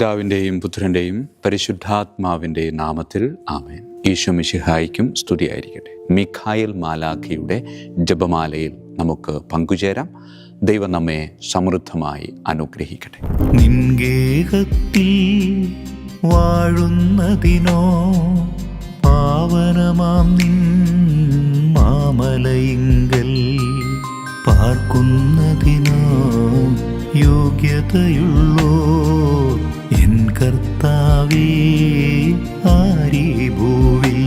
പിതാവിൻ്റെയും പുത്രൻ്റെയും പരിശുദ്ധാത്മാവിൻ്റെയും നാമത്തിൽ ആമേൻ. ഈശോ മിശിഹായ്ക്കും സ്തുതിയായിരിക്കട്ടെ. മിഖായേൽ മാലാഖയുടെ ജപമാലയിൽ നമുക്ക് പങ്കുചേരാം. ദൈവം നമ്മെ സമൃദ്ധമായി അനുഗ്രഹിക്കട്ടെ. നിൻഗേഹത്തിൽ വാഴുന്നതിനോ പാവനമാം നിൻ മാമലയിങ്കൽ പാർക്കുന്നതിനോ യോഗ്യതയുള്ളോ എൻ കർത്താവേ ആരീ ഭൂവിൽ.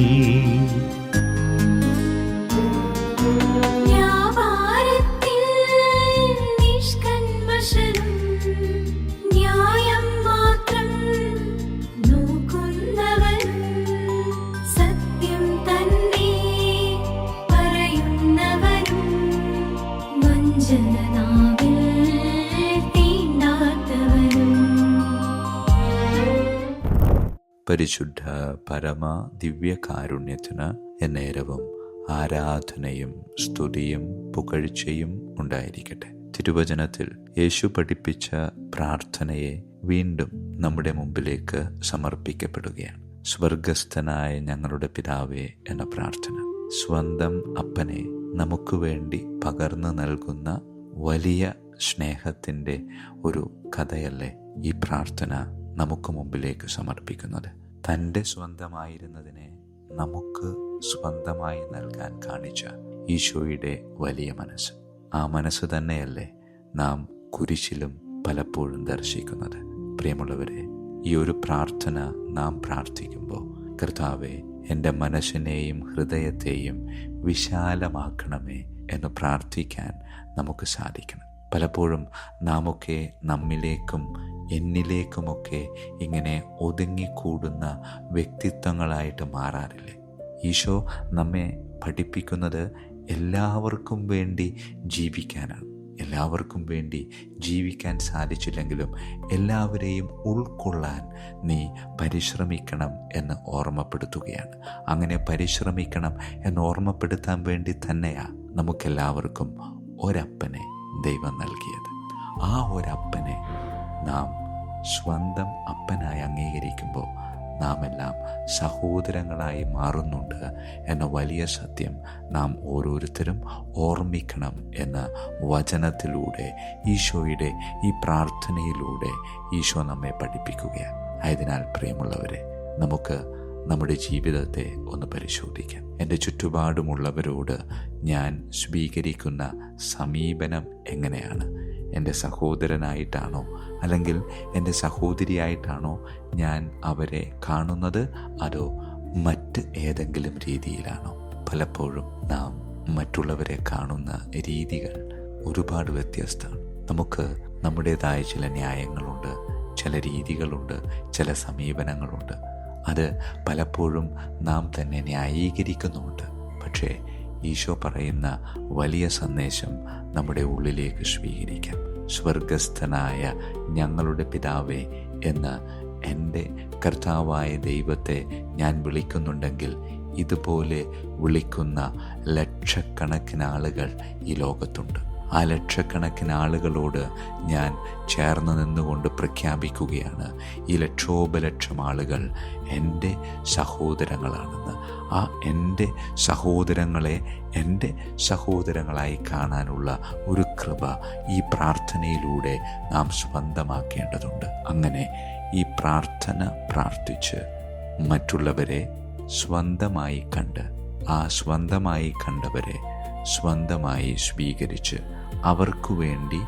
പരിശുദ്ധ പരമ ദിവ്യകാരുണ്യത്തിന് എന്നേരവും ആരാധനയും സ്തുതിയും പുകഴ്ചയും ഉണ്ടായിരിക്കട്ടെ. തിരുവചനത്തിൽ യേശു പഠിപ്പിച്ച പ്രാർത്ഥനയെ വീണ്ടും നമ്മുടെ മുമ്പിലേക്ക് സമർപ്പിക്കപ്പെടുകയാണ്. സ്വർഗസ്ഥനായ ഞങ്ങളുടെ പിതാവേ എന്ന പ്രാർത്ഥന സ്വന്തം അപ്പനെ നമുക്ക് വേണ്ടി പകർന്നു നൽകുന്ന വലിയ സ്നേഹത്തിൻ്റെ ഒരു കഥയല്ലേ ഈ പ്രാർത്ഥന നമുക്ക് മുമ്പിലേക്ക് സമർപ്പിക്കുന്നത്. തൻ്റെ സ്വന്തമായിരുന്നതിനെ നമുക്ക് സ്വന്തമായി നൽകാൻ കാണിച്ച ഈശോയുടെ വലിയ മനസ്സ്. ആ മനസ്സ് തന്നെയല്ലേ നാം കുരിശിലും പലപ്പോഴും ദർശിക്കുന്നത്. പ്രിയമുള്ളവരെ, ഈ ഒരു പ്രാർത്ഥന നാം പ്രാർത്ഥിക്കുമ്പോൾ കർത്താവെ എൻ്റെ മനസ്സിനെയും ഹൃദയത്തെയും വിശാലമാക്കണമേ എന്ന് പ്രാർത്ഥിക്കാൻ നമുക്ക് സാധിക്കണം. പലപ്പോഴും നാമൊക്കെ നമ്മിലേക്കും എന്നിലേക്കുമൊക്കെ ഇങ്ങനെ ഒതുങ്ങിക്കൂടുന്ന വ്യക്തിത്വങ്ങളായിട്ട് മാറാറില്ലേ? ഈശോ നമ്മെ പഠിപ്പിക്കുന്നത് എല്ലാവർക്കും വേണ്ടി ജീവിക്കാനാണ്. എല്ലാവർക്കും വേണ്ടി ജീവിക്കാൻ സാധിച്ചില്ലെങ്കിലും എല്ലാവരെയും ഉൾക്കൊള്ളാൻ നീ പരിശ്രമിക്കണം എന്ന് ഓർമ്മപ്പെടുത്തുകയാണ്. അങ്ങനെ പരിശ്രമിക്കണം എന്ന് ഓർമ്മപ്പെടുത്താൻ വേണ്ടി തന്നെയാണ് നമുക്കെല്ലാവർക്കും ഒരപ്പനെ ദൈവം നൽകിയത്. ആ ഒരപ്പനെ നാം സ്വന്തം അപ്പനായി അംഗീകരിക്കുമ്പോൾ നാം എല്ലാം സഹോദരങ്ങളായി മാറുന്നുണ്ട് എന്ന വലിയ സത്യം നാം ഓരോരുത്തരും ഓർമ്മിക്കണം എന്ന വചനത്തിലൂടെ ഈശോയുടെ ഈ പ്രാർത്ഥനയിലൂടെ ഈശോ നമ്മെ പഠിപ്പിക്കുകയാണ്. ആയതിനാൽ പ്രിയമുള്ളവരെ, നമുക്ക് നമ്മുടെ ജീവിതത്തെ ഒന്ന് പരിശോധിക്കാം. എൻ്റെ ചുറ്റുപാടുമുള്ളവരോട് ഞാൻ സ്വീകരിക്കുന്ന സമീപനം എങ്ങനെയാണ്? എൻ്റെ സഹോദരനായിട്ടാണോ അല്ലെങ്കിൽ എൻ്റെ സഹോദരിയായിട്ടാണോ ഞാൻ അവരെ കാണുന്നത്? അതോ മറ്റ് ഏതെങ്കിലും രീതിയിലാണോ? പലപ്പോഴും നാം മറ്റുള്ളവരെ കാണുന്ന രീതികൾ ഒരുപാട് വ്യത്യസ്തമാണ്. നമുക്ക് നമ്മുടേതായ ചില ന്യായങ്ങളുണ്ട്, ചില രീതികളുണ്ട്, ചില സമീപനങ്ങളുണ്ട്. അത് പലപ്പോഴും നാം തന്നെ ന്യായീകരിക്കുന്നുമുണ്ട്. പക്ഷേ ഈശോ പറയുന്ന വലിയ സന്ദേശം നമ്മുടെ ഉള്ളിലേക്ക് സ്വീകരിക്കാം. സ്വർഗസ്ഥനായ ഞങ്ങളുടെ പിതാവേ എന്ന് എൻ്റെ കർത്താവായ ദൈവത്തെ ഞാൻ വിളിക്കുന്നുണ്ടെങ്കിൽ ഇതുപോലെ വിളിക്കുന്ന ലക്ഷക്കണക്കിന് ആളുകൾ ഈ ലോകത്തുണ്ട്. ആ ലക്ഷക്കണക്കിന് ആളുകളോട് ഞാൻ ചേർന്ന് നിന്നുകൊണ്ട് പ്രഖ്യാപിക്കുകയാണ്, ഈ ലക്ഷോപലക്ഷം ആളുകൾ എൻ്റെ സഹോദരങ്ങളാണെന്ന്. ആ എൻ്റെ സഹോദരങ്ങളെ എൻ്റെ സഹോദരങ്ങളായി കാണാനുള്ള ഒരു കൃപ ഈ പ്രാർത്ഥനയിലൂടെ നാം സ്വന്തമാക്കേണ്ടതുണ്ട്. അങ്ങനെ ഈ പ്രാർത്ഥന പ്രാർത്ഥിച്ച് മറ്റുള്ളവരെ സ്വന്തമായി കണ്ട് ആ സ്വന്തമായി കണ്ടവരെ സ്വന്തമായി സ്വീകരിച്ച് അവർക്കു വേണ്ടി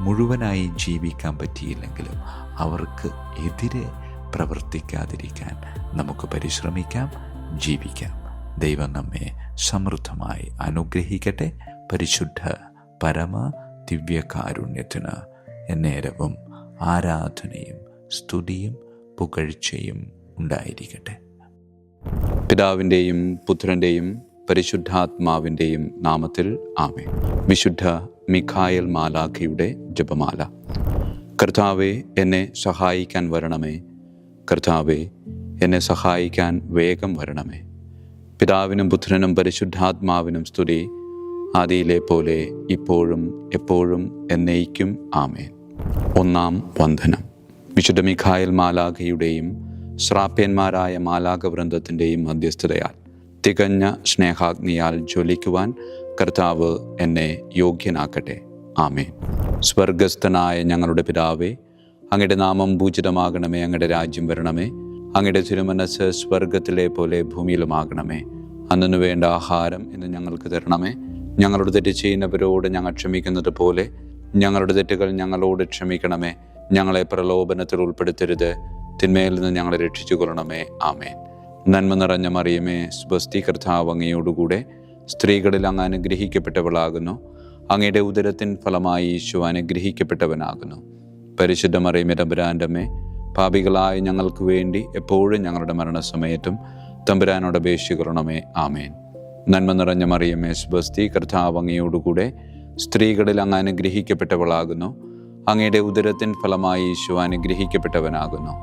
മുഴുവനായി ജീവിക്കാൻ പറ്റിയില്ലെങ്കിലും അവർക്ക് എതിരെ പ്രവർത്തിക്കാതിരിക്കാൻ നമുക്ക് പരിശ്രമിക്കാം, ജീവിക്കാം. ദൈവം നമ്മെ സമൃദ്ധമായി അനുഗ്രഹിക്കട്ടെ. പരിശുദ്ധ പരമ ദിവ്യകാരുണ്യത്തിന് എന്നേരവും ആരാധനയും സ്തുതിയും പുകഴ്ചയും ഉണ്ടായിരിക്കട്ടെ. പിതാവിൻ്റെയും പുത്രൻ്റെയും പരിശുദ്ധാത്മാവിൻ്റെയും നാമത്തിൽ ആമേൻ. വിശുദ്ധ മിഖായേൽ മാലാഖയുടെ ജപമാല. കർത്താവേ, എന്നെ സഹായിക്കാൻ വരണമേ. കർത്താവേ, എന്നെ സഹായിക്കാൻ വേഗം വരണമേ. പിതാവിനും പുത്രനും പരിശുദ്ധാത്മാവിനും സ്തുതി, ആദിയിലെ പോലെ ഇപ്പോഴും എപ്പോഴും എന്നേക്കും ആമേൻ. ഒന്നാം വന്ദനം. വിശുദ്ധ മിഖായേൽ മാലാഖയുടെയും ശ്രാപ്യന്മാരായ മാലാഖവൃന്ദത്തിൻ്റെയും മധ്യസ്ഥതയാൽ തികഞ്ഞ സ്നേഹാഗ്നിയാൽ ജ്വലിക്കുവാൻ കർത്താവ് എന്നെ യോഗ്യനാക്കട്ടെ. ആമേൻ. സ്വർഗസ്ഥനായ ഞങ്ങളുടെ പിതാവേ, അങ്ങയുടെ നാമം പൂജിതമാകണമേ. അങ്ങയുടെ രാജ്യം വരണമേ. അങ്ങയുടെ തിരുമനസ്സ് സ്വർഗത്തിലെ പോലെ ഭൂമിയിലുമാകണമേ. അന്നു വേണ്ട ആഹാരം ഇന്ന് ഞങ്ങൾക്ക് തരണമേ. ഞങ്ങളുടെ തെറ്റ് ചെയ്യുന്നവരോട് ഞങ്ങൾ ക്ഷമിക്കുന്നത് പോലെ ഞങ്ങളുടെ തെറ്റുകൾ ഞങ്ങളോട് ക്ഷമിക്കണമേ. ഞങ്ങളെ പ്രലോഭനത്തിൽ ഉൾപ്പെടുത്തരുത്, തിന്മയിൽ നിന്ന് ഞങ്ങളെ രക്ഷിച്ചു കൊള്ളണമേ. ആമേൻ. നന്മ നിറഞ്ഞ മറിയമേ, സ്വസ്തി, കർത്താവ് അങ്ങയോടുകൂടെ സ്ത്രീകളിൽ അങ്ങ് അനുഗ്രഹിക്കപ്പെട്ടവളാകുന്നു. അങ്ങയുടെ ഉദരത്തിൻ ഫലമായി ഈശോ അനുഗ്രഹിക്കപ്പെട്ടവനാകുന്നു. പരിശുദ്ധ മറിയമേ, തമ്പുരാൻ്റെ അമ്മേ, പാപികളായ ഞങ്ങൾക്ക് വേണ്ടി എപ്പോഴും ഞങ്ങളുടെ മരണസമയത്തും തമ്പുരാനോട് അപേക്ഷിക്കണമേ. ആമേൻ. നന്മ നിറഞ്ഞ മറിയമേ, സ്വസ്തി, കർത്താവ് അങ്ങയോടുകൂടെ സ്ത്രീകളിൽ അങ്ങ് അനുഗ്രഹിക്കപ്പെട്ടവളാകുന്നു. അങ്ങയുടെ ഉദരത്തിൻ ഫലമായി ഈശോ അനുഗ്രഹിക്കപ്പെട്ടവനാകുന്നു.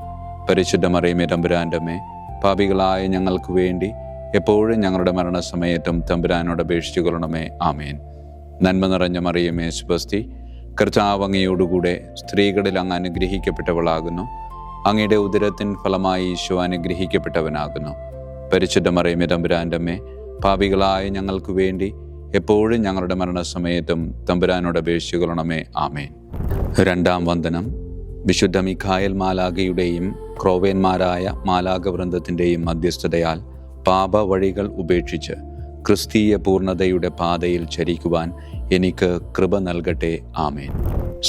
പരിശുദ്ധ മറിയമേ, തമ്പുരാൻ്റെ അമ്മേ, പാപികളായ ഞങ്ങൾക്ക് വേണ്ടി എപ്പോഴും ഞങ്ങളുടെ മരണസമയത്തും തമ്പുരാനോട് അപേക്ഷിച്ചു കൊള്ളണമേ. ആമേൻ. നന്മ നിറഞ്ഞ മറിയമേ, സ്വസ്തി, കർത്താവ് അങ്ങയോടുകൂടെ സ്ത്രീകളിൽ അങ്ങ് അനുഗ്രഹിക്കപ്പെട്ടവളാകുന്നു. അങ്ങയുടെ ഉദരത്തിൻ ഫലമായി ഈശോ അനുഗ്രഹിക്കപ്പെട്ടവനാകുന്നു. പരിശുദ്ധ മറിയമേ, തമ്പുരാൻ്റെ അമ്മേ, പാപികളായ ഞങ്ങൾക്ക് വേണ്ടി എപ്പോഴും ഞങ്ങളുടെ മരണസമയത്തും തമ്പുരാനോട് അപേക്ഷിച്ചു കൊള്ളണമേ. ആമേൻ. രണ്ടാം വന്ദനം. വിശുദ്ധ മിഖായേൽ മാലാഖയുടെയും ക്രോവേന്മാരായ മാലാഖവൃന്ദത്തിൻ്റെയും മധ്യസ്ഥതയാൽ പാപവഴികൾ ഉപേക്ഷിച്ച് ക്രിസ്തീയ പൂർണ്ണതയുടെ പാതയിൽ ചരിക്കുവാൻ എനിക്ക് കൃപ നൽകട്ടെ. ആമേൻ.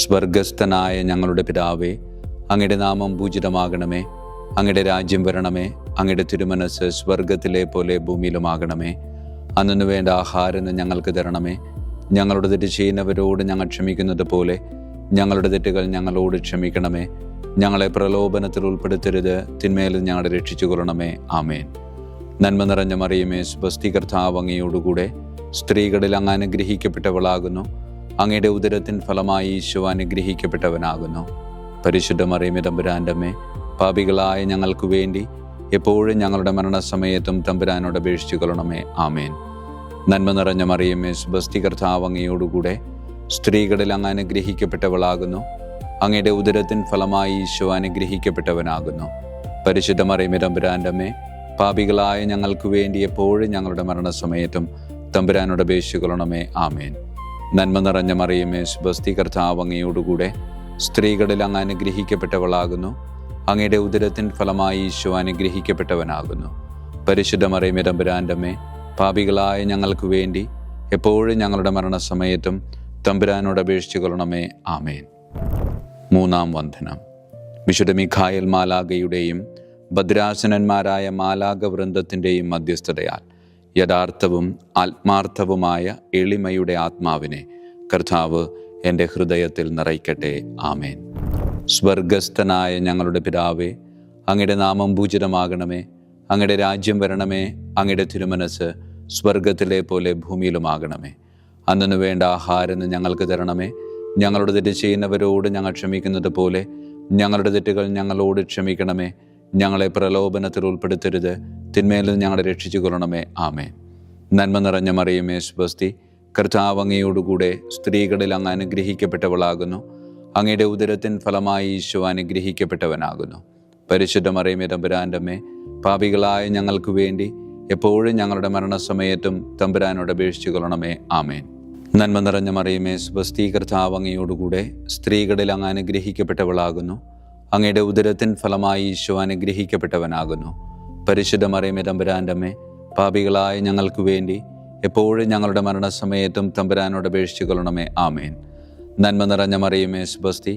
സ്വർഗസ്ഥനായ ഞങ്ങളുടെ പിതാവേ, അങ്ങയുടെ നാമം പൂജിതമാകണമേ. അങ്ങയുടെ രാജ്യം വരണമേ. അങ്ങയുടെ തിരുമനസ്സ് സ്വർഗത്തിലെ പോലെ ഭൂമിയിലുമാകണമേ. അന്നു വേണ്ട ആഹാരം ഞങ്ങൾക്ക് തരണമേ. ഞങ്ങളുടെ തെറ്റ് ചെയ്യുന്നവരോട് ഞങ്ങൾ ക്ഷമിക്കുന്നത് പോലെ ഞങ്ങളുടെ തെറ്റുകൾ ഞങ്ങളോട് ക്ഷമിക്കണമേ. ഞങ്ങളെ പ്രലോഭനത്തിൽ ഉൾപ്പെടുത്തരുത്, തിന്മയിൽ ഞങ്ങളെ രക്ഷിച്ചു കൊള്ളണമേ. ആമേൻ. നന്മ നിറഞ്ഞ മറിയമേ, സ്വസ്തി, കർത്താവ് അങ്ങയോടുകൂടെ സ്ത്രീകളിൽ അങ്ങ് അനുഗ്രഹിക്കപ്പെട്ടവളാകുന്നു. അങ്ങയുടെ ഉദരത്തിൻ ഫലമായി ഈശോ അനുഗ്രഹിക്കപ്പെട്ടവനാകുന്നു. പരിശുദ്ധ മറിയമേ, തമ്പുരാൻ്റെ അമ്മേ, പാപികളായ ഞങ്ങൾക്ക് വേണ്ടി എപ്പോഴും ഞങ്ങളുടെ മരണസമയത്തും തമ്പുരാനോട് അപേക്ഷിച്ചു കൊള്ളണമേ. ആമേൻ. നന്മ നിറഞ്ഞ മറിയമേ, സ്വസ്തി, കർത്താവ് അങ്ങയോടുകൂടെ സ്ത്രീകളിൽ അങ്ങ് അനുഗ്രഹിക്കപ്പെട്ടവളാകുന്നു. അങ്ങയുടെ ഉദരത്തിൻ ഫലമായി ഈശോ അനുഗ്രഹിക്കപ്പെട്ടവനാകുന്നു. പരിശുദ്ധ മറിയമേ, തമ്പുരാൻ്റെ അമ്മേ, പാപികളായ ഞങ്ങൾക്ക് വേണ്ടി എപ്പോഴും ഞങ്ങളുടെ മരണസമയത്തും തമ്പുരാനോട് അപേക്ഷിച്ചു കൊള്ളണമേ. ആമേൻ. നന്മ നിറഞ്ഞ മറിയമേ, സ്വസ്തി, കർത്താവ് അങ്ങയോടുകൂടെ സ്ത്രീകളിൽ അങ്ങ് അനുഗ്രഹിക്കപ്പെട്ടവളാകുന്നു. അങ്ങയുടെ ഉദരത്തിൻ ഫലമായി ഈശോ അനുഗ്രഹിക്കപ്പെട്ടവനാകുന്നു. പരിശുദ്ധ മറിയമേ, തമ്പുരാൻ്റെ അമ്മേ, പാപികളായ ഞങ്ങൾക്ക് വേണ്ടി എപ്പോഴും ഞങ്ങളുടെ മരണസമയത്തും തമ്പുരാനോട് അപേക്ഷിച്ചു കൊള്ളണമേ. ആമേൻ. മൂന്നാം വന്ദനം. വിശുദ്ധ മിഖായേൽ മാലാഖയുടെയും ഭദ്രാസനന്മാരായ മാലാഖവൃന്ദത്തിൻ്റെയും മധ്യസ്ഥതയാൽ യഥാർത്ഥവും ആത്മാർത്ഥവുമായ എളിമയുടെ ആത്മാവിനെ കർത്താവ് എൻ്റെ ഹൃദയത്തിൽ നിറയ്ക്കട്ടെ. ആമേൻ. സ്വർഗസ്ഥനായ ഞങ്ങളുടെ പിതാവേ, അങ്ങയുടെ നാമം പൂജിതമാകണമേ. അങ്ങയുടെ രാജ്യം വരണമേ. അങ്ങയുടെ തിരുമനസ്സ് സ്വർഗത്തിലെ പോലെ ഭൂമിയിലുമാകണമേ. അന്നു വേണ്ട ആഹാരം ഞങ്ങൾക്ക് തരണമേ. ഞങ്ങളുടെ തെറ്റ് ചെയ്യുന്നവരോട് ഞങ്ങൾ ക്ഷമിക്കുന്നത് പോലെ ഞങ്ങളുടെ തെറ്റുകൾ ഞങ്ങളോട് ക്ഷമിക്കണമേ. ഞങ്ങളെ പ്രലോഭനത്തിൽ ഉൾപ്പെടുത്തരുത്, തിന്മയിൽ ഞങ്ങളെ രക്ഷിച്ചു കൊള്ളണമേ. ആമേൻ. നന്മ നിറഞ്ഞ മറിയമേ, സ്വസ്തി, കർത്താവ് അങ്ങയോടുകൂടെ സ്ത്രീകളിൽ അങ്ങ് അനുഗ്രഹിക്കപ്പെട്ടവളാകുന്നു. അങ്ങയുടെ ഉദരത്തിൻ ഫലമായി ഈശോ അനുഗ്രഹിക്കപ്പെട്ടവനാകുന്നു. പരിശുദ്ധ മറിയമേ, തമ്പുരാൻ്റെ അമ്മേ, പാപികളായ ഞങ്ങൾക്ക് വേണ്ടി എപ്പോഴും ഞങ്ങളുടെ മരണസമയത്തും തമ്പുരാനോട് അപേക്ഷിച്ചു കൊള്ളണമേ. ആമേൻ. നന്മ നിറഞ്ഞ മറിയമേ, സ്വസ്തി, കർത്താവ് അങ്ങയോടുകൂടെ സ്ത്രീകളിൽ അങ്ങ് അനുഗ്രഹിക്കപ്പെട്ടവളാകുന്നു. അങ്ങയുടെ ഉദരത്തിൻ ഫലമായി ഈശോ അനുഗ്രഹിക്കപ്പെട്ടവനാകുന്നു. പരിശുദ്ധ മറിയമേ, തമ്പുരാൻ്റെ അമ്മേ, പാപികളായ ഞങ്ങൾക്ക് വേണ്ടി എപ്പോഴും ഞങ്ങളുടെ മരണസമയത്തും തമ്പുരാനോട് അപേക്ഷിച്ചു കൊള്ളണമേ. ആമേൻ. നന്മ നിറഞ്ഞ മറിയമേ, സ്വസ്തി,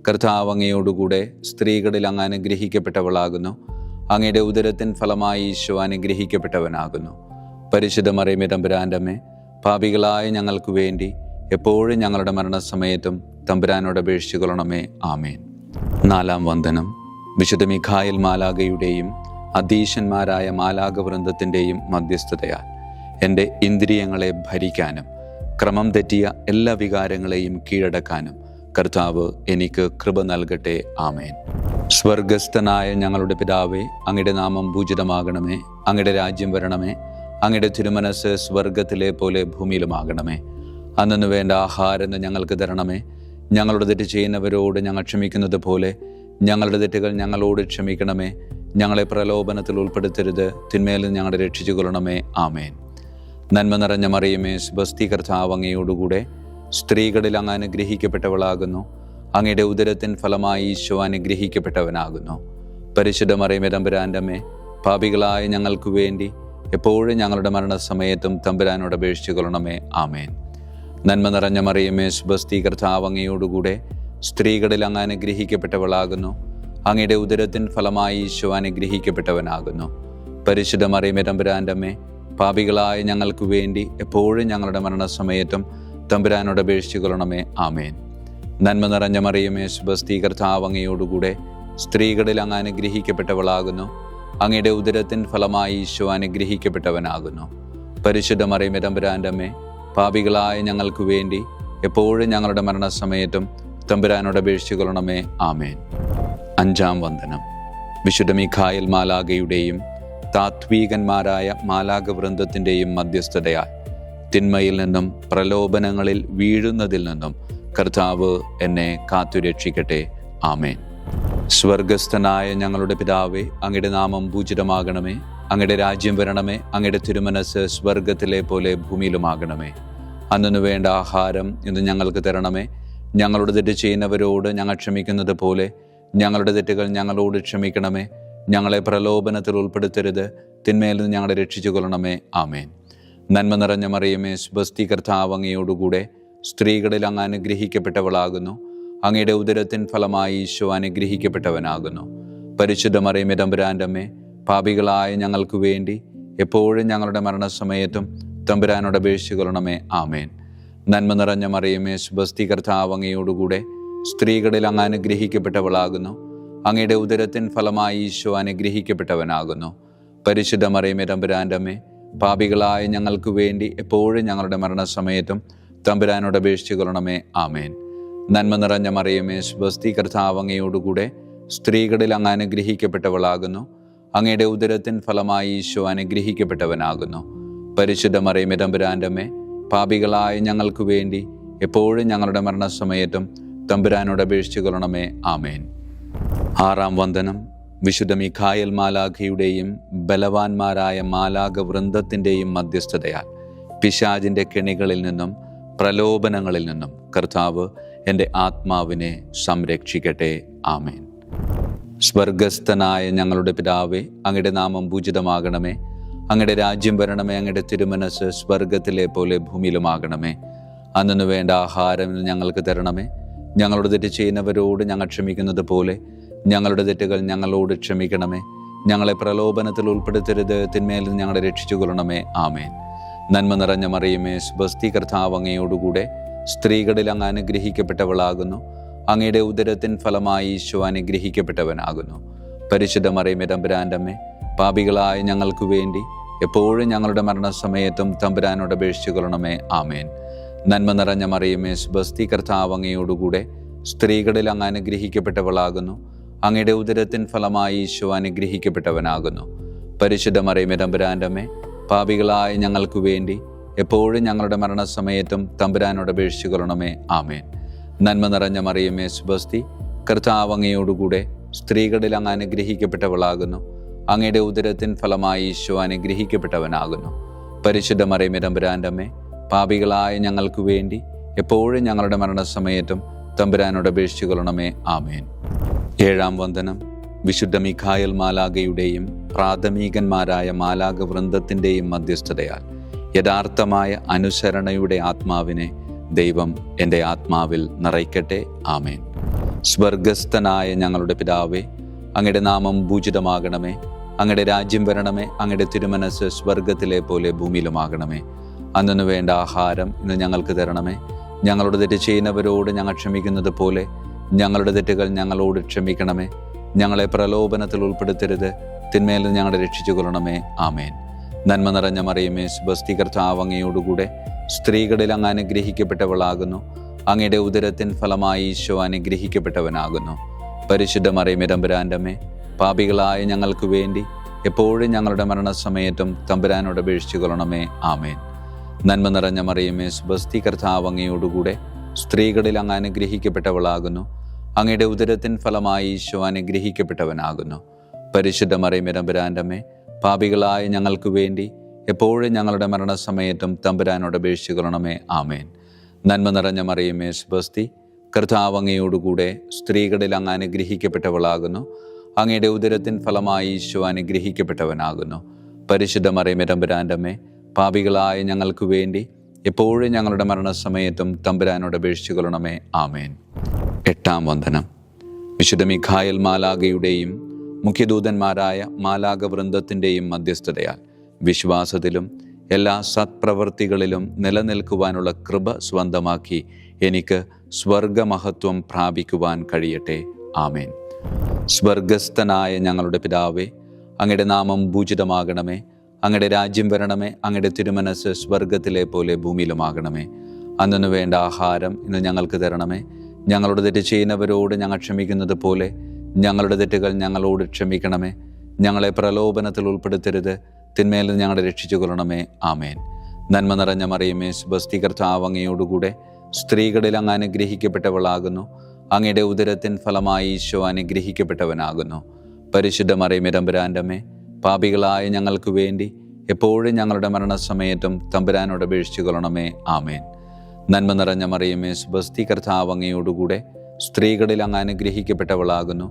കർത്താവ് അങ്ങയോടുകൂടെ സ്ത്രീകളിൽ അങ്ങ് അനുഗ്രഹിക്കപ്പെട്ടവളാകുന്നു. അങ്ങയുടെ ഉദരത്തിൻ ഫലമായി ഈശോ അനുഗ്രഹിക്കപ്പെട്ടവനാകുന്നു. പരിശുദ്ധ മറിയമേ, തമ്പുരാൻ്റെ അമ്മേ, പാപികളായ ഞങ്ങൾക്ക് വേണ്ടി എപ്പോഴും ഞങ്ങളുടെ മരണസമയത്തും തമ്പുരാനോട് അപേക്ഷിച്ചു കൊള്ളണമേ. ആമേൻ. നാലാം വന്ദനം. വിശുദ്ധ മിഖായേൽ മാലാഖയുടെയും അധീശന്മാരായ മാലാഖവൃന്ദത്തിൻ്റെയും മധ്യസ്ഥതയാൽ എൻ്റെ ഇന്ദ്രിയങ്ങളെ ഭരിക്കാനും ക്രമം തെറ്റിയ എല്ലാ വികാരങ്ങളെയും കീഴടക്കാനും കർത്താവ് എനിക്ക് കൃപ നൽകട്ടെ. ആമേൻ. സ്വർഗസ്ഥനായ ഞങ്ങളുടെ പിതാവേ, അങ്ങയുടെ നാമം പൂജിതമാകണമേ. അങ്ങയുടെ രാജ്യം വരണമേ. അങ്ങയുടെ തിരുമനസ്സ് സ്വർഗത്തിലെ പോലെ ഭൂമിയിലുമാകണമേ. അന്നു വേണ്ട ആഹാരം ഞങ്ങൾക്ക് തരണമേ. ഞങ്ങളുടെ തെറ്റ് ചെയ്യുന്നവരോട് ഞങ്ങൾ ക്ഷമിക്കുന്നത് പോലെ ഞങ്ങളുടെ തെറ്റുകൾ ഞങ്ങളോട് ക്ഷമിക്കണമേ. ഞങ്ങളെ പ്രലോഭനത്തിൽ ഉൾപ്പെടുത്തരുത്, തിന്മയിൽ നിന്ന് ഞങ്ങളെ രക്ഷിച്ചു കൊള്ളണമേ. ആമേൻ. നന്മ നിറഞ്ഞ മറിയമേ, സ്വസ്തി, കർത്താവ് അങ്ങയോടുകൂടെ സ്ത്രീകളിൽ അങ്ങ് അനുഗ്രഹിക്കപ്പെട്ടവളാകുന്നു. അങ്ങയുടെ ഉദരത്തിൻ ഫലമായി ഈശോ അനുഗ്രഹിക്കപ്പെട്ടവനാകുന്നു. പരിശുദ്ധ മറിയമേ, തമ്പുരാൻ്റെ അമ്മേ, പാപികളായ ഞങ്ങൾക്ക് വേണ്ടി എപ്പോഴും ഞങ്ങളുടെ മരണസമയത്തും തമ്പുരാനോട് അപേക്ഷിച്ചു കൊള്ളണമേ. ആമേൻ. നന്മ നിറഞ്ഞ മറിയമേ, സ്വസ്തി, കർത്താവ് അങ്ങയോടുകൂടെ സ്ത്രീകളിൽ അങ്ങ് അനുഗ്രഹിക്കപ്പെട്ടവളാകുന്നു. അങ്ങയുടെ ഉദരത്തിൻ ഫലമായി ഈശോ അനുഗ്രഹിക്കപ്പെട്ടവനാകുന്നു. പരിശുദ്ധ മറിയമേ, തമ്പുരാൻ്റെ അമ്മേ, പാപികളായ ഞങ്ങൾക്ക് വേണ്ടി എപ്പോഴും ഞങ്ങളുടെ മരണസമയത്തും തമ്പുരാനോട് അപേക്ഷിച്ചു കൊള്ളണമേ. ആമേൻ. നന്മ നിറഞ്ഞ മറിയമേ, സ്വസ്തി, കർത്താവ് അങ്ങയോടുകൂടെ സ്ത്രീകളിൽ അങ്ങ് അനുഗ്രഹിക്കപ്പെട്ടവളാകുന്നു. അങ്ങയുടെ ഉദരത്തിൻ ഫലമായി ഈശോ അനുഗ്രഹിക്കപ്പെട്ടവനാകുന്നു. പരിശുദ്ധ മറിയമേ, തമ്പുരാൻ്റെ അമ്മേ, പാപികളായ ഞങ്ങൾക്ക് വേണ്ടി എപ്പോഴും ഞങ്ങളുടെ മരണസമയത്തും തമ്പുരാനോട് അപേക്ഷിച്ചു കൊള്ളണമേ. ആമേൻ. അഞ്ചാം വന്ദനം. വിശുദ്ധ മിഖായേൽ മാലാഖയുടെയും താത്വീകന്മാരായ മാലാഖവൃന്ദത്തിൻ്റെയും മധ്യസ്ഥതയാൽ തിന്മയിൽ നിന്നും പ്രലോഭനങ്ങളിൽ വീഴുന്നതിൽ നിന്നും കർത്താവ് എന്നെ കാത്തുരക്ഷിക്കട്ടെ. ആമേൻ. സ്വർഗസ്ഥനായ ഞങ്ങളുടെ പിതാവേ, അങ്ങയുടെ നാമം പൂജിതമാകണമേ. അങ്ങയുടെ രാജ്യം വരണമേ. അങ്ങയുടെ തിരുമനസ് സ്വർഗത്തിലെ പോലെ ഭൂമിയിലുമാകണമേ. അന്നു വേണ്ട ആഹാരം ഇന്ന് ഞങ്ങൾക്ക് തരണമേ. ഞങ്ങളുടെ തെറ്റ് ചെയ്യുന്നവരോട് ഞങ്ങൾ ക്ഷമിക്കുന്നത് പോലെ ഞങ്ങളുടെ തെറ്റുകൾ ഞങ്ങളോട് ക്ഷമിക്കണമേ. ഞങ്ങളെ പ്രലോഭനത്തിൽ ഉൾപ്പെടുത്തരുത്, തിന്മയിൽ നിന്ന് ഞങ്ങളെ രക്ഷിച്ചു കൊള്ളണമേ. ആമേൻ. നന്മ നിറഞ്ഞ മറിയമേ, സ്വസ്തി, കർത്താവ് അങ്ങയോടുകൂടെ സ്ത്രീകളിൽ അങ്ങ് അനുഗ്രഹിക്കപ്പെട്ടവളാകുന്നു. അങ്ങയുടെ ഉദരത്തിൻ ഫലമായി ഈശോ അനുഗ്രഹിക്കപ്പെട്ടവനാകുന്നു. പരിശുദ്ധ മറിയമേ, തമ്പുരാൻ്റെ അമ്മേ, പാപികളായ ഞങ്ങൾക്ക് വേണ്ടി എപ്പോഴും ഞങ്ങളുടെ മരണസമയത്തും തമ്പുരാനോട് അപേക്ഷിച്ചു കൊള്ളണമേ. ആമേൻ. നന്മ നിറഞ്ഞ മറിയമേ, സ്വസ്തി, കർത്താവ് അങ്ങയോടുകൂടെ സ്ത്രീകളിൽ അങ്ങ് അനുഗ്രഹിക്കപ്പെട്ടവളാകുന്നു. അങ്ങയുടെ ഉദരത്തിൻ ഫലമായി ഈശോ അനുഗ്രഹിക്കപ്പെട്ടവനാകുന്നു. പരിശുദ്ധ മറിയമേ, തമ്പുരാൻ്റെ അമ്മേ, പാപികളായ ഞങ്ങൾക്ക് വേണ്ടി എപ്പോഴും ഞങ്ങളുടെ മരണസമയത്തും തമ്പുരാനോട് അപേക്ഷിച്ചു കൊള്ളണമേ. ആമേൻ. നന്മ നിറഞ്ഞ മറിയമേ, സ്വസ്തി, കർത്താവ് അങ്ങയോടുകൂടെ സ്ത്രീകളിൽ അങ്ങ് അനുഗ്രഹിക്കപ്പെട്ടവളാകുന്നു. അങ്ങയുടെ ഉദരത്തിൻ ഫലമായി ഈശോ അനുഗ്രഹിക്കപ്പെട്ടവനാകുന്നു. പരിശുദ്ധ മറിയമേ, തമ്പുരാൻ്റെ അമ്മേ, പാപികളായ ഞങ്ങൾക്ക് വേണ്ടി എപ്പോഴും ഞങ്ങളുടെ മരണസമയത്തും തമ്പുരാനോട് അപേക്ഷിച്ചു കൊള്ളണമേ. ആമേൻ. ആറാം വന്ദനം. വിശുദ്ധ മിഖായേൽ മാലാഖയുടെയും ബലവാന്മാരായ മാലാഖവൃന്ദത്തിൻ്റെയും മധ്യസ്ഥതയാൽ പിശാചിൻ്റെ കെണികളിൽ നിന്നും പ്രലോഭനങ്ങളിൽ നിന്നും കർത്താവ് എൻ്റെ ആത്മാവിനെ സംരക്ഷിക്കട്ടെ. ആമേൻ. സ്വർഗസ്ഥനായ ഞങ്ങളുടെ പിതാവേ, അങ്ങയുടെ നാമം പൂജിതമാകണമേ. അങ്ങയുടെ രാജ്യം വരണമേ. അങ്ങയുടെ തിരുമനസ് സ്വർഗത്തിലെ പോലെ ഭൂമിയിലുമാകണമേ. അന്നു വേണ്ട ആഹാരം ഞങ്ങൾക്ക് തരണമേ. ഞങ്ങളുടെ തെറ്റ് ചെയ്യുന്നവരോട് ഞങ്ങൾ ക്ഷമിക്കുന്നത് പോലെ ഞങ്ങളുടെ തെറ്റുകൾ ഞങ്ങളോട് ക്ഷമിക്കണമേ. ഞങ്ങളെ പ്രലോഭനത്തിൽ ഉൾപ്പെടുത്തരുത്, തിന്മയിൽ നിന്ന് ഞങ്ങളെ രക്ഷിച്ചു കൊള്ളണമേ. ആമേൻ. നന്മ നിറഞ്ഞ മറിയമേ, സ്വസ്തി, കർത്താവ് അങ്ങയോടുകൂടെ സ്ത്രീകളിൽ അങ്ങ് അനുഗ്രഹിക്കപ്പെട്ടവളാകുന്നു. അങ്ങയുടെ ഉദരത്തിൻ ഫലമായി ഈശോ അനുഗ്രഹിക്കപ്പെട്ടവനാകുന്നു. പരിശുദ്ധ മറിയമേ, തമ്പുരാൻ്റെ അമ്മേ, പാപികളായ ഞങ്ങൾക്ക് വേണ്ടി എപ്പോഴും ഞങ്ങളുടെ മരണസമയത്തും തമ്പുരാനോട് അപേക്ഷിച്ചു കൊള്ളണമേ. ആമേൻ. നന്മ നിറഞ്ഞ മറിയമേ, സ്വസ്തി, കർത്താവ് അങ്ങയോടുകൂടെ സ്ത്രീകളിൽ അങ്ങ് അനുഗ്രഹിക്കപ്പെട്ടവളാകുന്നു. അങ്ങയുടെ ഉദരത്തിൻ ഫലമായി ഈശോ അനുഗ്രഹിക്കപ്പെട്ടവനാകുന്നു. പരിശുദ്ധ മറിയമേ, തമ്പുരാൻ്റെ അമ്മേ, പാപികളായ ഞങ്ങൾക്ക് വേണ്ടി എപ്പോഴും ഞങ്ങളുടെ മരണസമയത്തും തമ്പുരാനോട് അപേക്ഷിച്ചു കൊള്ളണമേ. ആമേൻ. നന്മ നിറഞ്ഞ മറിയമേ, സ്വസ്തി, കർത്താവ് അങ്ങയോടുകൂടെ സ്ത്രീകളിൽ അങ്ങ് അനുഗ്രഹിക്കപ്പെട്ടവളാകുന്നു. അങ്ങയുടെ ഉദരത്തിൻ ഫലമായി ഈശോ അനുഗ്രഹിക്കപ്പെട്ടവനാകുന്നു. പരിശുദ്ധ മറിയമേ, തമ്പുരാൻ്റെ അമ്മേ, പാപികളായ ഞങ്ങൾക്ക് വേണ്ടി എപ്പോഴും ഞങ്ങളുടെ മരണസമയത്തും തമ്പുരാനോട് അപേക്ഷിച്ചു കൊള്ളണമേ. ആമേൻ. ഏഴാം വന്ദനം. വിശുദ്ധ മിഖായേൽ മാലാഖയുടെയും പ്രാഥമികന്മാരായ മാലാഖവൃന്ദത്തിൻ്റെയും മധ്യസ്ഥതയാൽ യഥാർത്ഥമായ അനുസരണയുടെ ആത്മാവിനെ ദൈവം എൻ്റെ ആത്മാവിൽ നിറയ്ക്കട്ടെ. ആമേൻ. സ്വർഗസ്ഥനായ ഞങ്ങളുടെ പിതാവേ, അങ്ങയുടെ നാമം പൂജിതമാകണമേ. അങ്ങയുടെ രാജ്യം വരണമേ. അങ്ങയുടെ തിരുമനസ് സ്വർഗത്തിലെ പോലെ ഭൂമിയിലുമാകണമേ. അന്നു വേണ്ട ആഹാരം ഇന്ന് ഞങ്ങൾക്ക് തരണമേ. ഞങ്ങളുടെ തെറ്റ് ചെയ്യുന്നവരോട് ഞങ്ങൾ ക്ഷമിക്കുന്നത് പോലെ ഞങ്ങളുടെ തെറ്റുകൾ ഞങ്ങളോട് ക്ഷമിക്കണമേ. ഞങ്ങളെ പ്രലോഭനത്തിൽ ഉൾപ്പെടുത്തരുത്, തിന്മയിൽ നിന്ന് ഞങ്ങളെ രക്ഷിച്ചു കൊള്ളണമേ. ആമേൻ. നന്മ നിറഞ്ഞ മറിയമേ, സ്വസ്തി, കർത്താവ് അങ്ങയോടുകൂടെ സ്ത്രീകളിൽ അങ്ങ് അനുഗ്രഹിക്കപ്പെട്ടവളാകുന്നു. അങ്ങയുടെ ഉദരത്തിൻ ഫലമായി ഈശോ അനുഗ്രഹിക്കപ്പെട്ടവനാകുന്നു. പരിശുദ്ധ മറിയമേ, തമ്പുരാൻ്റെ അമ്മേ, പാപികളായ ഞങ്ങൾക്ക് വേണ്ടി എപ്പോഴും ഞങ്ങളുടെ മരണസമയത്തും തമ്പുരാനോട് അപേക്ഷിച്ചു കൊള്ളണമേ. ആമേൻ. നന്മ നിറഞ്ഞ മറിയമേ, സ്വസ്തി, കർത്താവ് അങ്ങയോടുകൂടെ സ്ത്രീകളിൽ അങ്ങ് അനുഗ്രഹിക്കപ്പെട്ടവളാകുന്നു. അങ്ങയുടെ ഉദരത്തിൻ ഫലമായി ഈശോ അനുഗ്രഹിക്കപ്പെട്ടവനാകുന്നു. പരിശുദ്ധ മറിയമേ തമ്പുരാൻ്റെ അമ്മേ, പാപികളായ ഞങ്ങൾക്ക് വേണ്ടി എപ്പോഴും ഞങ്ങളുടെ മരണസമയത്തും തമ്പുരാനോട് അപേക്ഷിക്കണമേ. ആമേൻ. നന്മ നിറഞ്ഞ മറിയമേ സ്വസ്തി, കർത്താവ് അങ്ങയോടുകൂടെ സ്ത്രീകളിൽ അങ്ങ് അനുഗ്രഹിക്കപ്പെട്ടവളാകുന്നു. അങ്ങയുടെ ഉദരത്തിൻ ഫലമായി ഈശോ അനുഗ്രഹിക്കപ്പെട്ടവനാകുന്നു. പരിശുദ്ധ മറിയമേ തമ്പുരാൻ്റെ അമ്മേ, പാപികളായ ഞങ്ങൾക്ക് വേണ്ടി എപ്പോഴും ഞങ്ങളുടെ മരണസമയത്തും തമ്പുരാനോട് അപേക്ഷിക്കണമേ. ആമേൻ. 8-ാം വന്ദനം. വിശുദ്ധ മിഖായേൽ മാലാഖയുടെയും മുഖ്യദൂതന്മാരായ മാലാഖവൃന്ദത്തിൻ്റെയും മധ്യസ്ഥതയാൽ വിശ്വാസത്തിലും എല്ലാ സത്പ്രവൃത്തികളിലും നിലനിൽക്കുവാനുള്ള കൃപ സ്വന്തമാക്കി എനിക്ക് സ്വർഗമഹത്വം പ്രാപിക്കുവാൻ കഴിയട്ടെ. ആമേൻ. സ്വർഗസ്ഥനായ ഞങ്ങളുടെ പിതാവേ, അങ്ങയുടെ നാമം പൂജിതമാകണമേ. അങ്ങയുടെ രാജ്യം വരണമേ. അങ്ങയുടെ തിരുമനസ് സ്വർഗത്തിലെ പോലെ ഭൂമിയിലുമാകണമേ. അന്നു വേണ്ട ആഹാരം ഇന്ന് ഞങ്ങൾക്ക് തരണമേ. ഞങ്ങളുടെ തെറ്റ് ചെയ്യുന്നവരോട് ഞങ്ങൾ ക്ഷമിക്കുന്നത് പോലെ ഞങ്ങളുടെ തെറ്റുകൾ ഞങ്ങളോട് ക്ഷമിക്കണമേ. ഞങ്ങളെ പ്രലോഭനത്തിൽ ഉൾപ്പെടുത്തരുത്, തിന്മയിൽ ഞങ്ങളെ രക്ഷിച്ചു കൊള്ളണമേ. ആമേൻ. നന്മ നിറഞ്ഞ മറിയമേ സ്വസ്തി, കർത്താവ് അങ്ങയോടുകൂടെ സ്ത്രീകളിൽ അങ്ങ് അനുഗ്രഹിക്കപ്പെട്ടവളാകുന്നു. അങ്ങയുടെ ഉദരത്തിൻ ഫലമായി ഈശോ അനുഗ്രഹിക്കപ്പെട്ടവനാകുന്നു. പരിശുദ്ധ മറിയമേ തമ്പുരാൻ്റെ അമ്മേ, പാപികളായ ഞങ്ങൾക്ക് വേണ്ടി എപ്പോഴും ഞങ്ങളുടെ മരണസമയത്തും തമ്പുരാനോട് അപേക്ഷിച്ചു കൊള്ളണമേ. ആമേൻ. നന്മ നിറഞ്ഞ മറിയമേ സ്വസ്തി, കർത്താവ് അങ്ങയോടുകൂടെ സ്ത്രീകളിൽ അങ്ങ് അനുഗ്രഹിക്കപ്പെട്ടവളാകുന്നു.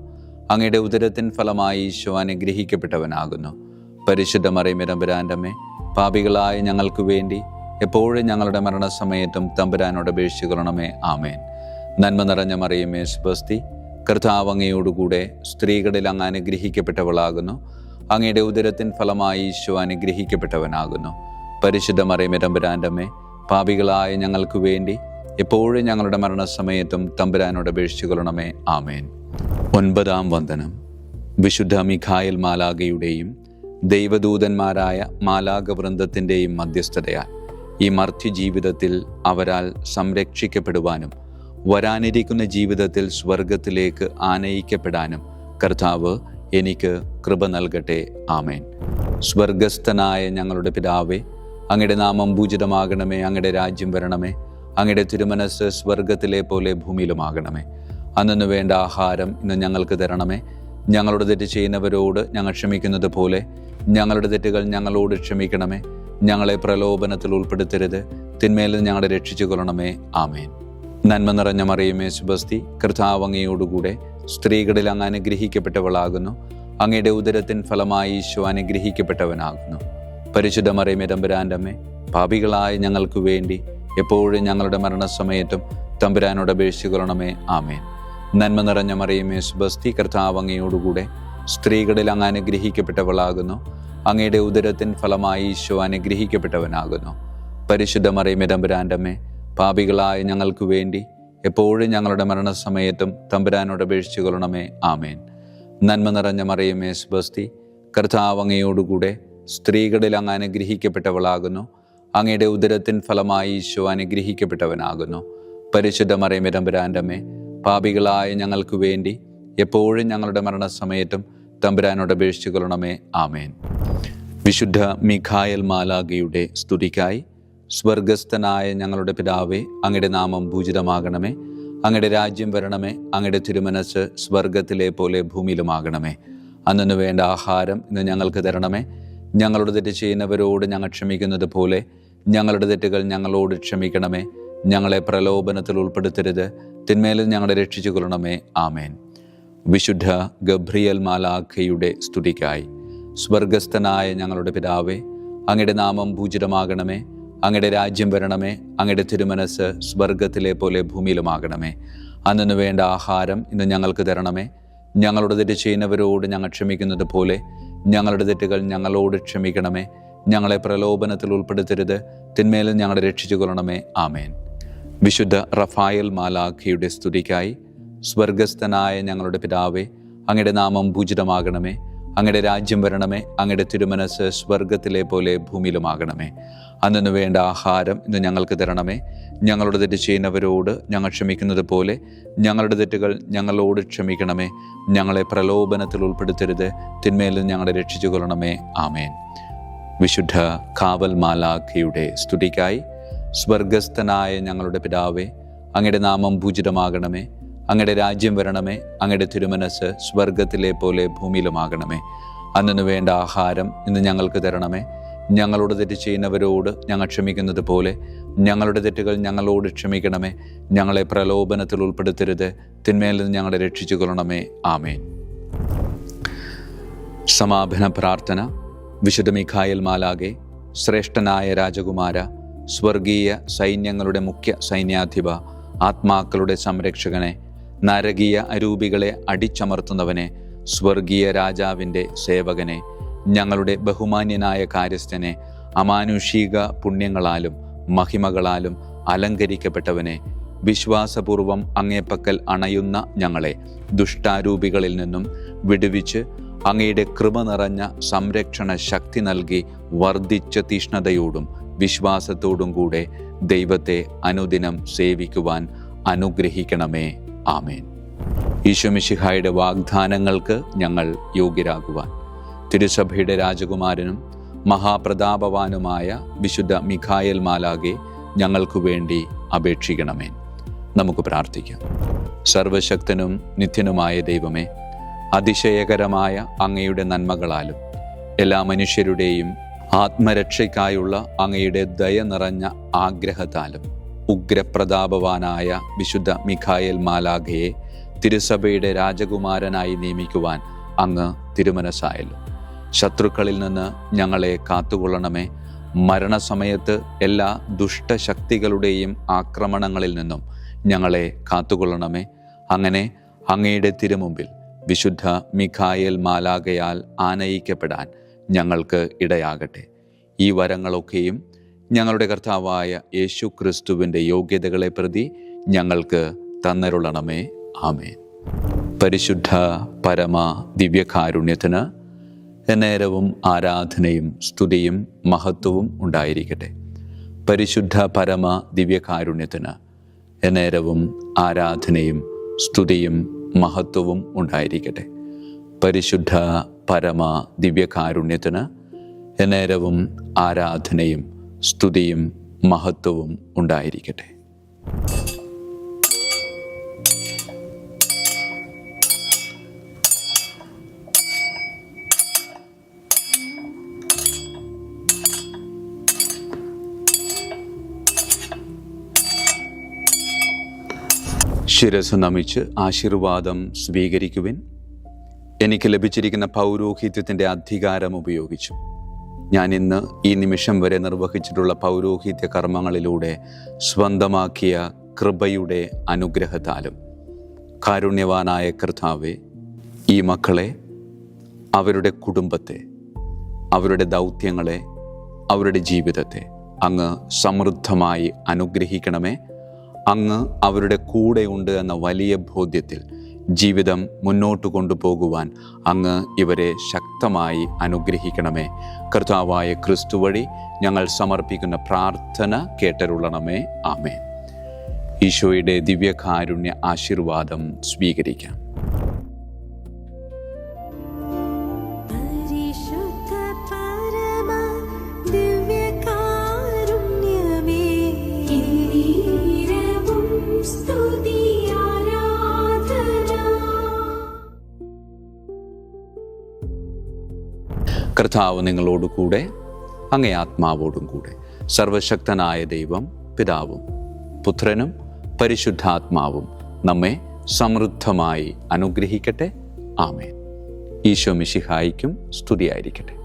അങ്ങയുടെ ഉദരത്തിൻ ഫലമായി ഈശോ അനുഗ്രഹിക്കപ്പെട്ടവനാകുന്നു. പരിശുദ്ധ മറിയമേ തമ്പുരാൻ്റെ അമ്മേ, പാപികളായ ഞങ്ങൾക്ക് വേണ്ടി എപ്പോഴും ഞങ്ങളുടെ മരണസമയത്തും തമ്പുരാനോട് അപേക്ഷിച്ചു കൊള്ളണമേ. ആമേൻ. നന്മ നിറഞ്ഞ മറിയമേ സ്വസ്തി, കർത്താവ് അങ്ങയോടുകൂടെ സ്ത്രീകളിൽ അങ്ങ് അനുഗ്രഹിക്കപ്പെട്ടവളാകുന്നു. അങ്ങയുടെ ഉദരത്തിൻ ഫലമായി ഈശോ അനുഗ്രഹിക്കപ്പെട്ടവനാകുന്നു. പരിശുദ്ധ മറിയമേ തമ്പുരാൻ്റെ അമ്മേ, പാപികളായ ഞങ്ങൾക്ക് വേണ്ടി എപ്പോഴും ഞങ്ങളുടെ മരണസമയത്തും തമ്പുരാനോട് അപേക്ഷിച്ചു കൊള്ളണമേ. ആമേൻ. 9-ാം വന്ദനം. വിശുദ്ധ മിഖായേൽ മാലാഖയുടെയും ദൈവദൂതന്മാരായ മാലാഖവൃന്ദത്തിൻ്റെയും മധ്യസ്ഥതയാൽ ഈ മർത്യ ജീവിതത്തിൽ അവരാൽ സംരക്ഷിക്കപ്പെടുവാനും വരാനിരിക്കുന്ന ജീവിതത്തിൽ സ്വർഗത്തിലേക്ക് ആനയിക്കപ്പെടാനും കർത്താവ് എനിക്ക് കൃപ നൽകട്ടെ. ആമേൻ. സ്വർഗസ്ഥനായ ഞങ്ങളുടെ പിതാവേ, അങ്ങയുടെ നാമം പൂജിതമാകണമേ. അങ്ങയുടെ രാജ്യം വരണമേ. അങ്ങയുടെ തിരുമനസ് സ്വർഗത്തിലെ പോലെ ഭൂമിയിലുമാകണമേ. അന്നു വേണ്ട ആഹാരം ഇന്ന് ഞങ്ങൾക്ക് തരണമേ. ഞങ്ങളുടെ തെറ്റ് ചെയ്യുന്നവരോട് ഞങ്ങൾ ക്ഷമിക്കുന്നത് പോലെ ഞങ്ങളുടെ തെറ്റുകൾ ഞങ്ങളോട് ക്ഷമിക്കണമേ. ഞങ്ങളെ പ്രലോഭനത്തിൽ ഉൾപ്പെടുത്തരുത്, തിന്മയിൽ ഞങ്ങളെ രക്ഷിച്ചു കൊള്ളണമേ. ആമേൻ. നന്മ നിറഞ്ഞ മറിയമേ സ്വസ്തി, കർത്താവ് അങ്ങയോടുകൂടെ സ്ത്രീകളിൽ അങ്ങ് അനുഗ്രഹിക്കപ്പെട്ടവളാകുന്നു. അങ്ങയുടെ ഉദരത്തിൻ ഫലമായി ഈശോ അനുഗ്രഹിക്കപ്പെട്ടവനാകുന്നു. പരിശുദ്ധ മറിയമേ തമ്പുരാൻ്റെ അമ്മേ, പാപികളായ ഞങ്ങൾക്ക് വേണ്ടി എപ്പോഴും ഞങ്ങളുടെ മരണസമയത്തും തമ്പുരാനോട് അപേക്ഷിച്ചു കൊള്ളണമേ. ആമേൻ. നന്മ നിറഞ്ഞ മറിയമേ സ്വസ്തി, കർത്താവ് അങ്ങയോടുകൂടെ സ്ത്രീകളിൽ അങ്ങ് അനുഗ്രഹിക്കപ്പെട്ടവളാകുന്നു. അങ്ങയുടെ ഉദരത്തിൻ ഫലമായി ഈശോ അനുഗ്രഹിക്കപ്പെട്ടവനാകുന്നു. പരിശുദ്ധ മറിയമേ തമ്പുരാൻ്റെ അമ്മേ, പാപികളായ ഞങ്ങൾക്ക് വേണ്ടി എപ്പോഴും ഞങ്ങളുടെ മരണസമയത്തും തമ്പുരാനോട് അപേക്ഷിച്ചു കൊള്ളണമേ. ആമേൻ. നന്മ നിറഞ്ഞ മറിയമേ സ്വസ്തി, കർത്താവ് അങ്ങയോടുകൂടെ സ്ത്രീകളിൽ അങ്ങ് അനുഗ്രഹിക്കപ്പെട്ടവളാകുന്നു. അങ്ങയുടെ ഉദരത്തിൻ ഫലമായി ഈശോ അനുഗ്രഹിക്കപ്പെട്ടവനാകുന്നു. പരിശുദ്ധ മറിയമേ തമ്പുരാൻ്റെ അമ്മേ, പാപികളായ ഞങ്ങൾക്ക് വേണ്ടി എപ്പോഴും ഞങ്ങളുടെ മരണസമയത്തും തമ്പുരാനോട് അപേക്ഷിച്ചു കൊള്ളണമേ. ആമേൻ. വിശുദ്ധ മിഖായേൽ മാലാഖയുടെ സ്തുതിക്കായി സ്വർഗസ്ഥനായ ഞങ്ങളുടെ പിതാവേ, അങ്ങയുടെ നാമം പൂജിതമാകണമേ. അങ്ങയുടെ രാജ്യം വരണമേ. അങ്ങയുടെ തിരുമനസ് സ്വർഗത്തിലെ പോലെ ഭൂമിയിലുമാകണമേ. അന്നു വേണ്ട ആഹാരം ഇന്ന് ഞങ്ങൾക്ക് തരണമേ. ഞങ്ങളുടെ തെറ്റ് ചെയ്യുന്നവരോട് ഞങ്ങൾ ക്ഷമിക്കുന്നത് പോലെ ഞങ്ങളുടെ തെറ്റുകൾ ഞങ്ങളോട് ക്ഷമിക്കണമേ. ഞങ്ങളെ പ്രലോഭനത്തിൽ ഉൾപ്പെടുത്തരുത്, തിന്മേലും ഞങ്ങളെ രക്ഷിച്ചു കൊള്ളണമേ. ആമേൻ. വിശുദ്ധ ഗബ്രിയേൽ മാലാഖയുടെ സ്തുതിക്കായി സ്വർഗസ്ഥനായ ഞങ്ങളുടെ പിതാവേ, അങ്ങയുടെ നാമം പൂജിതമാകണമേ. അങ്ങയുടെ രാജ്യം വരണമേ. അങ്ങയുടെ തിരുമനസ് സ്വർഗത്തിലെ പോലെ ഭൂമിയിലുമാകണമേ. അന്നു വേണ്ട ആഹാരം ഇന്ന് ഞങ്ങൾക്ക് തരണമേ. ഞങ്ങളുടെ തെറ്റ് ചെയ്യുന്നവരോട് ഞങ്ങൾ ക്ഷമിക്കുന്നത് പോലെ ഞങ്ങളുടെ തെറ്റുകൾ ഞങ്ങളോട് ക്ഷമിക്കണമേ. ഞങ്ങളെ പ്രലോഭനത്തിൽ ഉൾപ്പെടുത്തരുത്, തിന്മേലും ഞങ്ങളെ രക്ഷിച്ചു കൊള്ളണമേ. ആമേൻ. വിശുദ്ധ റഫായേൽ മാലാഖയുടെ സ്തുതിക്കായി സ്വർഗസ്ഥനായ ഞങ്ങളുടെ പിതാവേ, അങ്ങയുടെ നാമം പൂജിതമാകണമേ. അങ്ങയുടെ രാജ്യം വരണമേ. അങ്ങയുടെ തിരുമനസ് സ്വർഗത്തിലെ പോലെ ഭൂമിയിലുമാകണമേ. അന്നു വേണ്ട ആഹാരം ഇന്ന് ഞങ്ങൾക്ക് തരണമേ. ഞങ്ങളുടെ തെറ്റ് ചെയ്യുന്നവരോട് ഞങ്ങൾ ക്ഷമിക്കുന്നത് പോലെ ഞങ്ങളുടെ തെറ്റുകൾ ഞങ്ങളോട് ക്ഷമിക്കണമേ. ഞങ്ങളെ പ്രലോഭനത്തിൽ ഉൾപ്പെടുത്തരുത്, തിന്മേലും ഞങ്ങളെ രക്ഷിച്ചു കൊള്ളണമേ. ആമേൻ. വിശുദ്ധ കാവൽ മാലാഖയുടെ സ്തുതിക്കായി സ്വർഗസ്ഥനായ ഞങ്ങളുടെ പിതാവേ, അങ്ങയുടെ നാമം പൂജിതമാകണമേ. അങ്ങയുടെ രാജ്യം വരണമേ. അങ്ങയുടെ തിരുമനസ് സ്വർഗത്തിലെ പോലെ ഭൂമിയിലുമാകണമേ. അന്നു വേണ്ട ആഹാരം ഇന്ന് ഞങ്ങൾക്ക് തരണമേ. ഞങ്ങളോട് തെറ്റ് ചെയ്യുന്നവരോട് ഞങ്ങൾ ക്ഷമിക്കുന്നത് പോലെ ഞങ്ങളുടെ തെറ്റുകൾ ഞങ്ങളോട് ക്ഷമിക്കണമേ. ഞങ്ങളെ പ്രലോഭനത്തിൽ ഉൾപ്പെടുത്തരുത്, തിന്മയിൽ നിന്ന് ഞങ്ങളെ രക്ഷിച്ചു കൊള്ളണമേ. ആമേൻ. സമാപന പ്രാർത്ഥന. വിശുദ്ധ മിഖായേൽ മാലാഖേ, ശ്രേഷ്ഠനായ രാജകുമാര, സ്വർഗീയ സൈന്യങ്ങളുടെ മുഖ്യ സൈന്യാധിപ, ആത്മാക്കളുടെ സംരക്ഷകനെ, നരകീയ അരൂപികളെ അടിച്ചമർത്തുന്നവനെ, സ്വർഗീയ രാജാവിൻ്റെ സേവകനെ, ഞങ്ങളുടെ ബഹുമാന്യനായ കാര്യസ്ഥനെ, അമാനുഷിക പുണ്യങ്ങളാലും മഹിമകളാലും അലങ്കരിക്കപ്പെട്ടവനെ, വിശ്വാസപൂർവം അങ്ങേപ്പക്കൽ അണയുന്ന ഞങ്ങളെ ദുഷ്ടാരൂപികളിൽ നിന്നും വിടുവിച്ച് അങ്ങയുടെ കൃപ നിറഞ്ഞ സംരക്ഷണ ശക്തി നൽകി വർദ്ധിച്ച തീഷ്ണതയോടും വിശ്വാസത്തോടും കൂടെ ദൈവത്തെ അനുദിനം സേവിക്കുവാൻ അനുഗ്രഹിക്കണമേ. ആമേൻ. ഈശോ മിശിഹായുടെ വാഗ്ദാനങ്ങൾക്ക് ഞങ്ങൾ യോഗ്യരാകുവാൻ തിരുസഭയുടെ രാജകുമാരനും മഹാപ്രതാപവാനുമായ വിശുദ്ധ മിഖായേൽ മാലാഖേ, ഞങ്ങൾക്കു വേണ്ടി അപേക്ഷിക്കണമേ. നമുക്ക് പ്രാർത്ഥിക്കാം. സർവശക്തനും നിത്യനുമായ ദൈവമേ, അതിശയകരമായ അങ്ങയുടെ നന്മകളാലും എല്ലാ മനുഷ്യരുടെയും ആത്മരക്ഷയ്ക്കായുള്ള അങ്ങയുടെ ദയ നിറഞ്ഞ ആഗ്രഹത്താലും ഉഗ്രപ്രതാപവാനായ വിശുദ്ധ മിഖായേൽ മാലാഖയെ തിരുസഭയുടെ രാജകുമാരനായി നിയമിക്കുവാൻ അങ്ങ് തിരുമനസ്സായല്ലോ. ശത്രുക്കളിൽ നിന്ന് ഞങ്ങളെ കാത്തുകൊള്ളണമേ. മരണസമയത്ത് എല്ലാ ദുഷ്ടശക്തികളുടെയും ആക്രമണങ്ങളിൽ നിന്നും ഞങ്ങളെ കാത്തുകൊള്ളണമേ. അങ്ങനെ അങ്ങയുടെ തിരുമുമ്പിൽ വിശുദ്ധ മിഖായേൽ മാലാഖയാൽ ആനയിക്കപ്പെടാൻ ഞങ്ങൾക്ക് ഇടയാകട്ടെ. ഈ വരങ്ങളൊക്കെയും ഞങ്ങളുടെ കർത്താവായ യേശു ക്രിസ്തുവിൻ്റെ യോഗ്യതകളെ പ്രതി ഞങ്ങൾക്ക് തന്നരുളണമേ. ആമേൻ. പരിശുദ്ധ പരമ ദിവ്യകാരുണ്യത്തിന് എന്നേരവും ആരാധനയും സ്തുതിയും മഹത്വവും ഉണ്ടായിരിക്കട്ടെ. പരിശുദ്ധ പരമ ദിവ്യകാരുണ്യത്തിന് എന്നേരവും ആരാധനയും സ്തുതിയും മഹത്വവും ഉണ്ടായിരിക്കട്ടെ. പരിശുദ്ധ പരമ ദിവ്യകാരുണ്യത്തിന് എന്നേരവും ആരാധനയും സ്തുതിയും മഹത്വവും ഉണ്ടായിരിക്കട്ടെ. ശിരസ് നമിച്ച് ആശീർവാദം സ്വീകരിക്കുവിൻ. എനിക്ക് ലഭിച്ചിരിക്കുന്ന പൗരോഹിത്യത്തിൻ്റെ അധികാരം ഉപയോഗിച്ചു ഞാൻ ഇന്ന് ഈ നിമിഷം വരെ നിർവഹിച്ചിട്ടുള്ള പൗരോഹിത്യ കർമ്മങ്ങളിലൂടെ സ്വന്തമാക്കിയ കൃപയുടെ അനുഗ്രഹത്താലും കാരുണ്യവാനായ കർത്താവേ, ഈ മക്കളെ, അവരുടെ കുടുംബത്തെ, അവരുടെ ദൗത്യങ്ങളെ, അവരുടെ ജീവിതത്തെ അങ്ങ് സമൃദ്ധമായി അനുഗ്രഹിക്കണമേ. അങ്ങ് അവരുടെ കൂടെയുണ്ട് എന്ന വലിയ ബോധ്യത്തിൽ ജീവിതം മുന്നോട്ട് കൊണ്ടുപോകുവാൻ അങ്ങ് ഇവരെ ശക്തമായി അനുഗ്രഹിക്കണമേ. കർത്താവായ ക്രിസ്തു വഴി ഞങ്ങൾ സമർപ്പിക്കുന്ന പ്രാർത്ഥന കേട്ടരുളണമേ. ആമേൻ. ഈശോയുടെ ദിവ്യകാരുണ്യ ആശീർവാദം സ്വീകരിക്കാം. കർത്താവ് നിങ്ങളോട് കൂടെ, അങ്ങേ ആത്മാവോടും കൂടെ. സർവശക്തനായ ദൈവം പിതാവും പുത്രനും പരിശുദ്ധാത്മാവും നമ്മെ സമൃദ്ധമായി അനുഗ്രഹിക്കട്ടെ. ആമേൻ. ഈശോ മിശിഹായിക്കും സ്തുതിയായിരിക്കട്ടെ.